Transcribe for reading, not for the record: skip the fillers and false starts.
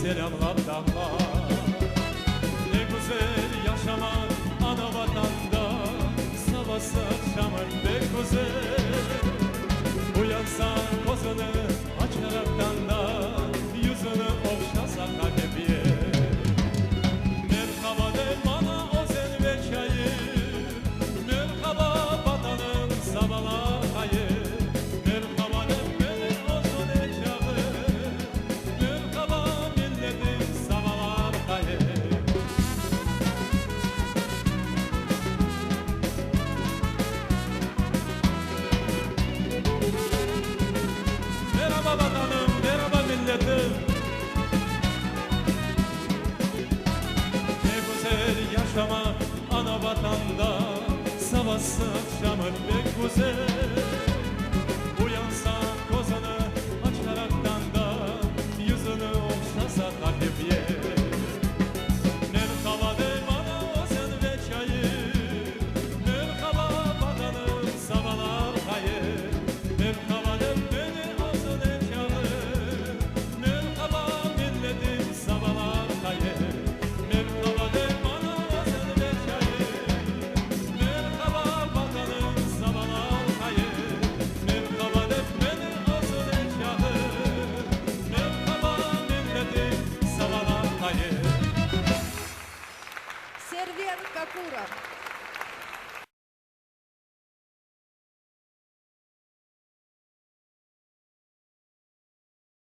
selamlar damlar. Ne güzel yaşamak ana vatanda, sabahsı akşamın pek güzel. Uyansan gözünü açaraktan da, yüzünü okşasan habibiye. Merhaba de bana o sen ve çayı, merhaba vatanın sabahlar hayır. Merhaba de beni o son çağı, merhaba milletin sabahlar hayır. Merhaba vatanım, merhaba milletim. Ne güzel yaşamak ana vatanda, sabahsı akşamın pek güzel. Uyansan gözünü açaraktan da, yüzünü okşasa habibiye. Merhaba de bana o sen ve çayı, merhaba vatanım sabahlar hayır. Merhaba de beni o sen çağı, merhaba milletin sabahlar hayır. Merhaba de bana o sen ve çayı, merhaba vatanım sabahlar hayır. Merhaba de beni o sen çağı, merhaba milletin sabahlar hayır. Сервер Кокуров.